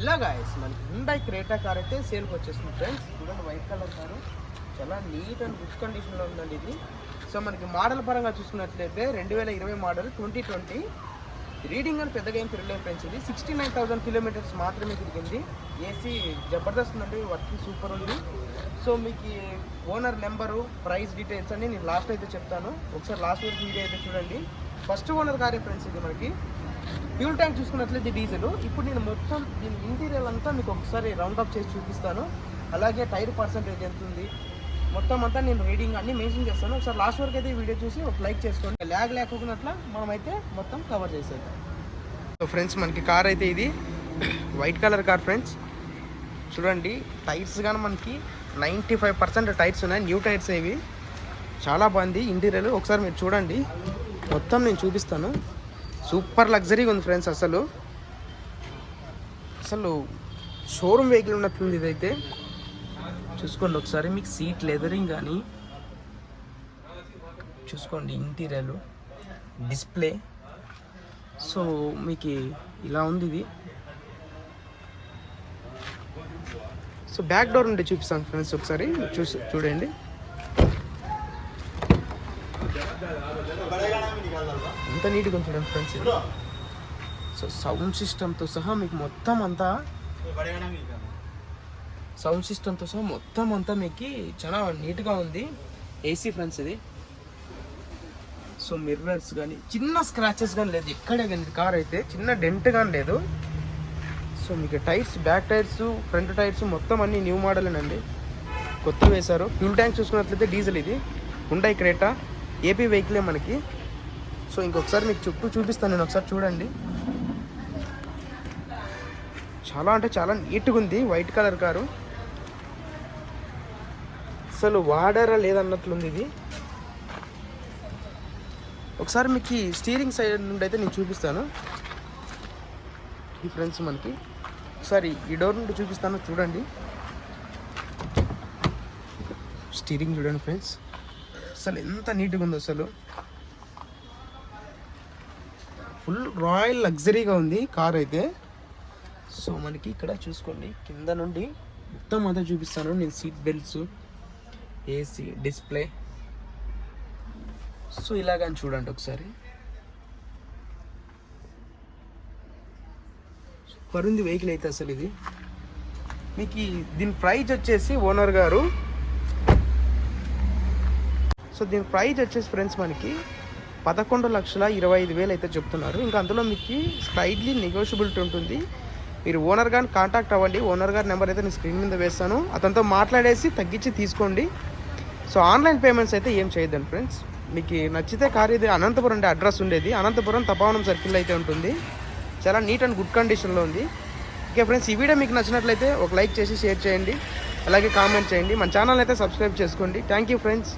ఇలా గాయస్ మనకి Hyundai Creta car అయితే సేల్కి వచ్చేస్తుంది ఫ్రెండ్స్. చూడండి వైట్ కలర్ కారు చాలా నీట్ అండ్ గుడ్ కండిషన్లో ఉందండి ఇది. సో మనకి మోడల్ పరంగా చూసుకున్నట్లయితే 2020 మోడల్ 2020 రీడింగ్ అని పెద్దగా ఏం తిరగలేదు ఫ్రెండ్స్. ఇది 69,000 కిలోమీటర్స్ మాత్రమే తిరిగింది. ఏసీ జబర్దస్త్ ఉందండి, వర్కింగ్ సూపర్ ఉంది. సో మీకు ఓనర్ నెంబరు, ప్రైస్ డీటెయిల్స్ అని నేను లాస్ట్ అయితే చెప్తాను. ఒకసారి లాస్ట్ వరకు వీడియో అయితే చూడండి. ఫస్ట్ ఓనర్ కారే ఫ్రెండ్స్ ఇది. మనకి ఫ్యూల్ ట్యాంక్ చూసుకున్నట్లయితే డీజిల్. ఇప్పుడు నేను మొత్తం దీని ఇంటీరియర్ అంతా మీకు ఒకసారి రౌండ్ అప్ చేసి చూపిస్తాను. అలాగే టైర్ పర్సెంటేజ్ ఎంత ఉంది మొత్తం అంతా నేను రీడింగ్ అన్ని మెన్షన్ చేస్తాను. ఒకసారి లాస్ట్ వరకు అయితే ఈ వీడియో చూసి ఒక లైక్ చేసుకోండి. ల్యాగ్ లేకున్నట్ల మనమైతే మొత్తం కవర్ చేసేద్దాం. సో ఫ్రెండ్స్ మనకి కార్ అయితే ఇది వైట్ కలర్ కార్ ఫ్రెండ్స్. చూడండి టైర్స్ కానీ మనకి 95% టైర్స్ ఉన్నాయి, న్యూ టైర్స్ ఇవి. చాలా బాగుంది ఇంటీరియర్. ఒకసారి మీరు చూడండి, మొత్తం నేను చూపిస్తాను. సూపర్ లగ్జరీగా ఉంది ఫ్రెండ్స్. అసలు షోరూమ్ వెహికల్ ఉన్నట్లుంది ఇదైతే. చూసుకోండి ఒకసారి, మీకు సీట్ లెదరింగ్ కానీ చూసుకోండి, ఇంటీరియర్ డిస్ప్లే. సో మీకు ఇలా ఉంది ఇది. సో బ్యాక్ డోర్ ఉంటే చూపిస్తాను ఫ్రెండ్స్, ఒకసారి చూడండి. ఎంత నీట్గా ఉంచండి ఫ్రెండ్స్ ఇది. సో సౌండ్ సిస్టమ్తో సహా మీకు మొత్తం అంతా మీకు చాలా నీట్గా ఉంది. ఏసీ ఫ్రెండ్స్ ఇది. సో మిర్రర్స్ కానీ చిన్న స్క్రాచెస్ కానీ లేదు ఎక్కడే కానీ. కార్ అయితే చిన్న డెంట్ కానీ లేదు. సో మీకు tyres, back tyres, front tyres మొత్తం అన్ని న్యూ మోడలేనండి, కొత్త వేశారు. ఫ్యూల్ ట్యాంక్ చూసుకున్నట్లయితే డీజిల్. ఇది హుండాయ్ క్రేటా ఏపీ వెహికలే మనకి. సో ఇంకొకసారి మీకు చుట్టూ చూపిస్తాను నేను, ఒకసారి చూడండి. చాలా అంటే చాలా నీట్గా ఉంది వైట్ కలర్ కారు. అసలు వాడారా లేదన్నట్లుంది ఇది. ఒకసారి మీకు స్టీరింగ్ సైడ్ నుండి అయితే నేను చూపిస్తాను ఈ ఫ్రెండ్స్. మనకి ఒకసారి ఈ డోర్ నుండి చూపిస్తాను, చూడండి. స్టీరింగ్ చూడండి ఫ్రెండ్స్, అసలు ఎంత నీట్గా ఉందో. అసలు ఫుల్ రాయల్ లగ్జరీగా ఉంది కార్ అయితే. సో మనకి ఇక్కడ చూసుకోండి, కింద నుండి మొత్తం అంతా చూపిస్తాను నేను. Seat belts, AC, display. So ఇలాగని చూడండి ఒకసారి. సూపర్ ఉంది వెహికల్ అయితే అసలు ఇది. మీకు దీని ప్రైజ్ వచ్చేసి ఓనర్ గారు, సో దీని ప్రైజ్ వచ్చేసి ఫ్రెండ్స్ మనకి 11,25,000 అయితే చెప్తున్నారు. ఇంకా అందులో మీకు స్లైడ్లీ నెగోషియబిలిటీ ఉంటుంది. మీరు ఓనర్ గారిని కాంటాక్ట్ అవ్వండి. ఓనర్ గారి నెంబర్ అయితే నేను స్క్రీన్ మీద వేస్తాను, అతనితో మాట్లాడేసి తగ్గించి తీసుకోండి. సో ఆన్లైన్ పేమెంట్స్ అయితే ఏం చేయొద్దండి ఫ్రెండ్స్. మీకు నచ్చితే కార్ ఇది అనంతపురం అంటే అడ్రస్ ఉండేది, అనంతపురం తపావనం సర్కిల్ అయితే ఉంటుంది. చాలా నీట్ అండ్ గుడ్ కండిషన్లో ఉంది. ఓకే ఫ్రెండ్స్, ఈ వీడియో మీకు నచ్చినట్లయితే ఒక లైక్ చేసి షేర్ చేయండి, అలాగే కామెంట్ చేయండి. మన ఛానల్ అయితే సబ్స్క్రైబ్ చేసుకోండి. Thank you friends.